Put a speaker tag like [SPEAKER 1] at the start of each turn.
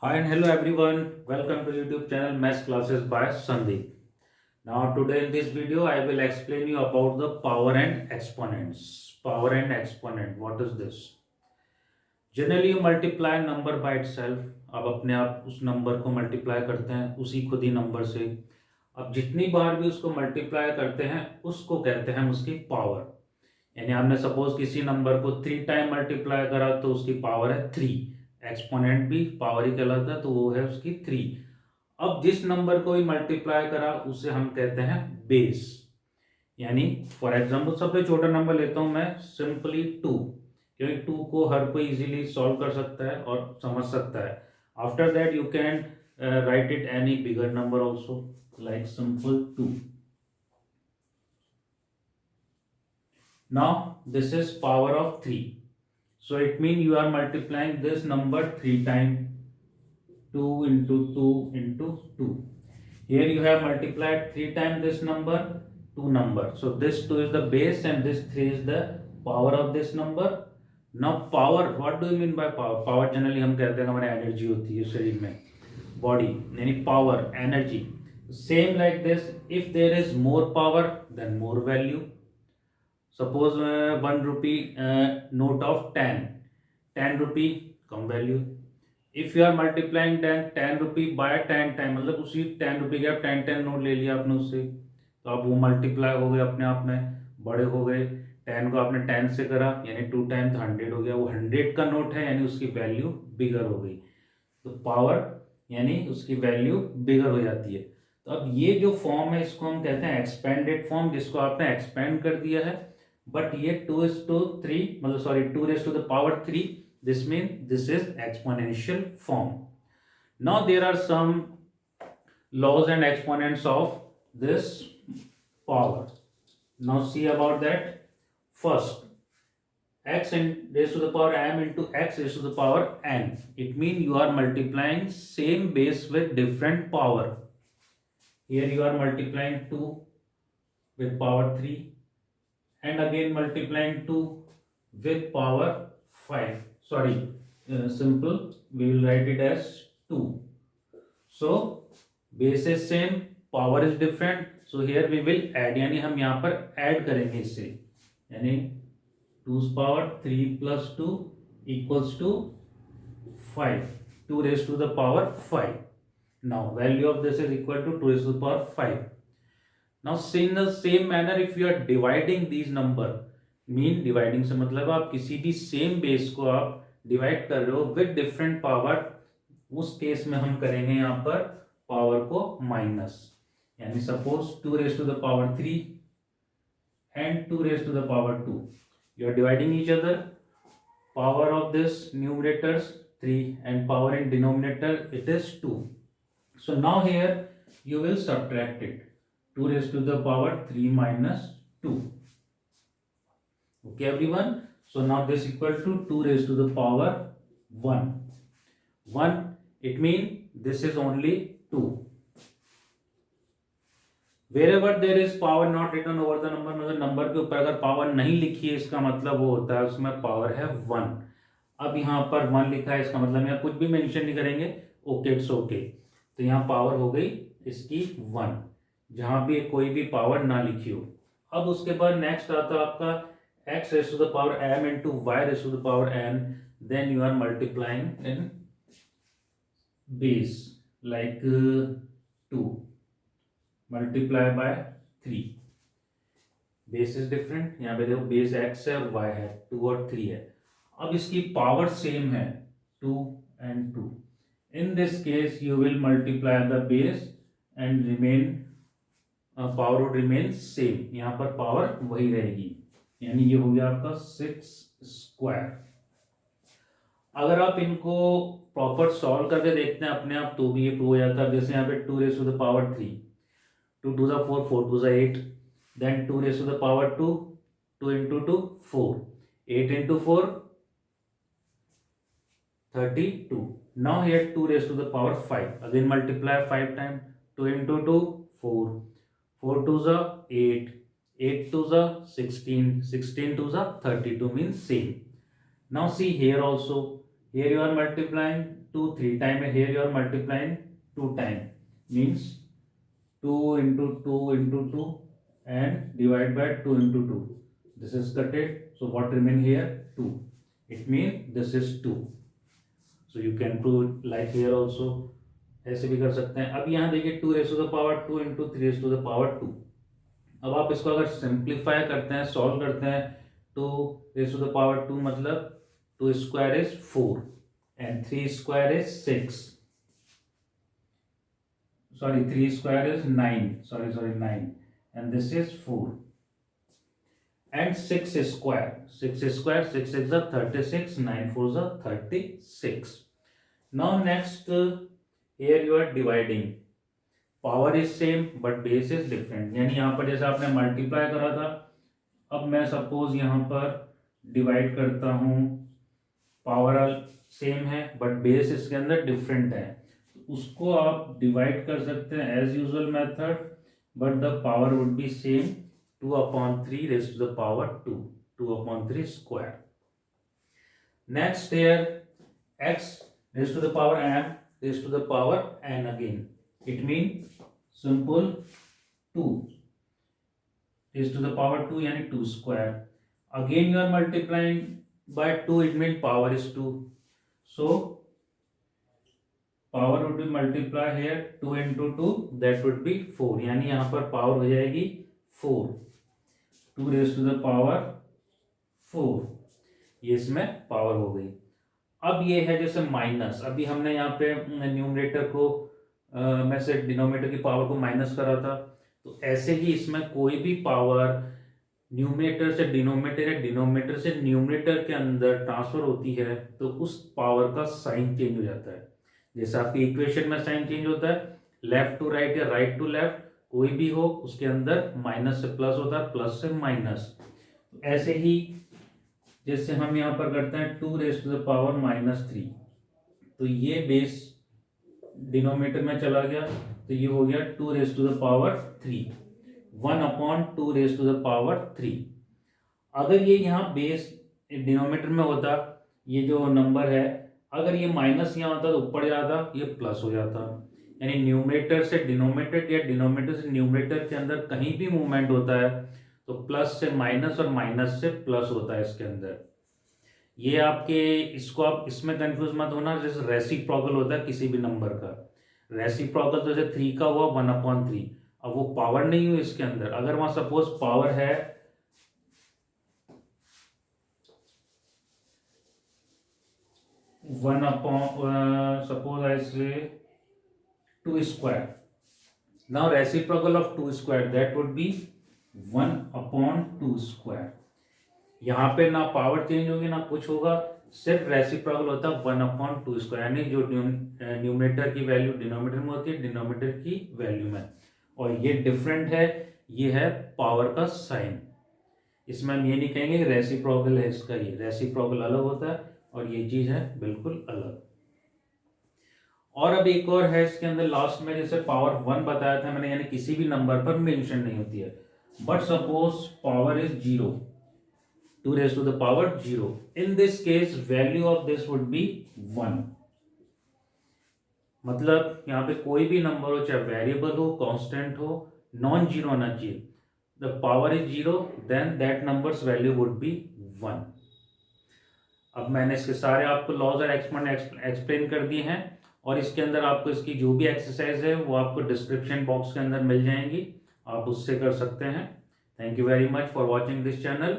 [SPEAKER 1] Hi and hello everyone. Welcome to YouTube channel Maths Classes by Sandeep. Now today in this video I will explain you about the power and exponents. Power and exponent. What is this? Generally you multiply number by itself. अब अपने आप उस number को multiply करते हैं उसी खुद ही number से. अब जितनी बार भी उसको मल्टीप्लाई करते हैं उसको कहते हैं उसकी पावर. यानी आपने सपोज किसी नंबर को 3 टाइम मल्टीप्लाई करा तो उसकी पावर है 3. एक्सपोनेंट भी पावर ही कहलाता है तो वो है उसकी 3. अब जिस नंबर को भी मल्टीप्लाई करा उसे हम कहते हैं बेस. यानी फॉर एग्जांपल सबसे छोटा नंबर लेता हूं मैं सिंपली 2, क्योंकि 2 को हर कोई इजीली सॉल्व कर सकता है और समझ सकता है. After that you can write it any bigger number also like simple 2. Now this is power of 3. So it means you are multiplying this number 3 times. 2 into 2 into 2. Here you have multiplied 3 times this number, 2 number. So this 2 is the base and this 3 is the power of this number. Now power, what do you mean by power? Power generally हम कहते हैं हमारी energy होती है शरीर में, body यानी power energy. Same like this, if there is more power then more value. Suppose 1 rupee note of 10 rupee कम value. If you are multiplying 10 rupee by 10 time, मतलब उसी 10 रुपी के आप 10 नोट ले लिया आपने उससे, तो अब वो मल्टीप्लाई हो गए अपने आप में, बड़े हो गए. 10 को आपने 10 से करा यानी 2 टाइम तो 100 हो गया. वो 100 का नोट है यानी उसकी वैल्यू बिगर हो गई. तो पावर यानी उसकी वैल्यू बिगर हो जाती है. तो अब ये जो फॉर्म है इसको हम कहते हैं एक्सपेंडेड फॉर्म, जिसको आपने एक्सपेंड कर दिया है. बट ये 2:3 मतलब sorry 2 raised to the power 3, this means this is exponential form. Now there are some laws and exponents of this power. Now see about that. First, x raised to the power m into x raised to the power n. It means you are multiplying same base with different power. Here you are multiplying 2 with power 3 and again multiplying 2 with power 5. Sorry, simple, we will write it as 2. So base is same, power is different, so here we will add, यानी हम यहाँ पर add करेंगे इससे, यानी 2's power 3 plus 2 equals to 5. 2 raised to the power 5. Now value of this is equal to 2 raised to the power 5. Now in the same manner if you are dividing these number, mean dividing से मतलब आप किसी भी same base को आप divide कर रहे हो विद डिफरेंट पावर, उस केस में हम करेंगे यहाँ पर पावर को माइनस. यानी suppose 2 raised to the power 3 and 2 raised to the power 2. You are dividing each other. Power of this numerators 3 and power in denominator it is 2. So now here you will subtract it. 2 raised to the power 3 minus 2. Okay everyone. So now this equal to 2 raised to the power 1. 1 it means this is only 2. Wherever there is power not written over the number, मतलब number के ऊपर अगर power नहीं लिखी है इसका मतलब वो होता है उसमें पावर है 1. अब यहाँ पर 1 लिखा है इसका मतलब यहाँ कुछ भी मेंशन नहीं करेंगे. Okay it's okay. तो यहाँ पावर हो गई इसकी 1 जहां भी कोई भी पावर ना लिखी हो. अब उसके बाद नेक्स्ट आता है आपका x raised to the power m into y raised to the power n. Then you are multiplying in base like 2 multiply by 3. Base is different. यहाँ पे देखो बेस x है और y है, 2 और 3 है. अब इसकी पावर सेम है 2 and 2. In this case you will multiply the base and remain power would remain same. यहाँ पर पावर वही रहेगी, यानी ये हो गया आपका 6 स्क्वायर. अगर आप इनको प्रॉपर सॉल्व करके देखते हैं अपने आप तो भी ये प्रूव हो जाता है. जैसे यहाँ पे 2 raised to the power 3, 2 to the 4, 4 to the 8, then 2 raised to the power 2, 2 into 2 4, 8 into 4 32. Now here 2 raised to the power 5, again multiply 5 times. 2 into 2 4, 4 to the 8, 8 to the 16, 16 to the 32 means same. Now see here also here you are multiplying 2 3 time, here you are multiplying 2 time, means 2 into 2 into 2 and divide by 2 into 2. This is cutted, so what remain here? 2. It means this is 2. So you can prove like here also, ऐसे भी कर सकते हैं. अब यहाँ देखिए 2 raise to the power 2 into 3 raise to the power 2. अब आप इसको अगर सिंप्लीफाई करते हैं, सॉल्व करते हैं, 2 रेज़ टू द पावर 2 मतलब 2 square is 4 and 3 square is 6. Sorry, 3 square is 9. Sorry, 9. And this is 4. And 6 square. 6 square, 6 is the 36, 9 4 is the 36. Now next, here you are dividing. Power is same but base is different. यानी यहाँ पर जैसे आपने multiply करा था, अब मैं suppose यहाँ पर डिवाइड करता हूँ, पावर सेम है बट बेस इसके अंदर डिफरेंट है, उसको आप डिवाइड कर सकते हैं as usual method, but the power would be same, 2/3 raise to the power 2, 2/3 square. Next here x raise to the power m raise to the power n again. It mean simple 2 raise to the power 2 यानी 2 square. Again you are multiplying by 2, it means power is 2. So power would be multiplied here 2 into 2, that would be 4. यानी यहाँ पर power हो जाएगी 4, 2 raise to the power 4. ये इसमें power हो गई. अब ये है जैसे माइनस, अभी हमने यहाँ पे न्यूमरेटर को में से डिनोमिनेटर की पावर को माइनस करा था, तो ऐसे ही इसमें कोई भी पावर न्यूमरेटर से डिनोमिनेटर या डिनोमिनेटर से न्यूमरेटर के अंदर ट्रांसफर होती है तो उस पावर का साइन चेंज हो जाता है. जैसे आपकी इक्वेशन में साइन चेंज होता है, लेफ्ट टू राइट या राइट टू लेफ्ट, कोई भी हो उसके अंदर माइनस से प्लस होता है, प्लस से माइनस. ऐसे ही जैसे हम यहाँ पर करते हैं 2 रेज़ टू द पावर -3, तो ये बेस डिनोमिनेटर में चला गया, तो ये हो गया 2 raise to the power 3, 1/2 raise to the power 3. अगर ये यहाँ बेस डिनोमिनेटर में होता, ये जो नंबर है, अगर ये माइनस यहाँ होता तो ऊपर जाता, ये प्लस हो जाता. यानी न्यूमरेटर से डिनोमिनेटर या डिनोमिनेटर से न्यूमरेटर के अंदर कहीं भी मूवमेंट होता है तो प्लस से माइनस और माइनस से प्लस होता है इसके अंदर. ये आपके, इसको आप इसमें कंफ्यूज मत होना, जैसे रेसिप्रोकल होता है किसी भी नंबर का. रेसिप्रोकल तो जैसे 3 का हुआ 1/3, अब वो पावर नहीं हुई इसके अंदर. अगर वहां सपोज पावर है 1/, I say 2 square. Now reciprocal of 2 square, that would be 1/2 square. यहाँ पे ना पावर चेंज होगी ना कुछ होगा, सिर्फ रेसिप्रोकल होता है 1/2 स्क्वायर. यानी जो न्यूमरेटर की वैल्यू डिनोमिनेटर में होती है, डिनोमिनेटर की वैल्यू में. और ये डिफरेंट है, ये है पावर का साइन. इसमें हम ये नहीं कहेंगे रेसिप्रोकल है इसका, ये रेसिप्रोकल अलग होता है और ये चीज है बिल्कुल अलग. और अब एक और है इसके अंदर लास्ट में, जैसे पावर 1 बताया था मैंने, यानी किसी भी नंबर पर मेंशन नहीं होती है. But suppose power is 0, 2 raise to the power 0. In this case value of this would be 1. मतलब यहाँ पे कोई भी नंबर हो, चाहे वेरिएबल हो, कांस्टेंट हो, नॉन जीरो होना चाहिए. The power is 0, then that numbers value would be 1. अब मैंने इसके सारे आपको लॉज और एक्सप्लेन कर दिए हैं, और इसके अंदर आपको इसकी जो भी एक्सरसाइज है वो आपको डिस्क्रिप्शन बॉक्स के अंदर मिल जाएंगी, आप उससे कर सकते हैं. Thank you very much for watching this channel.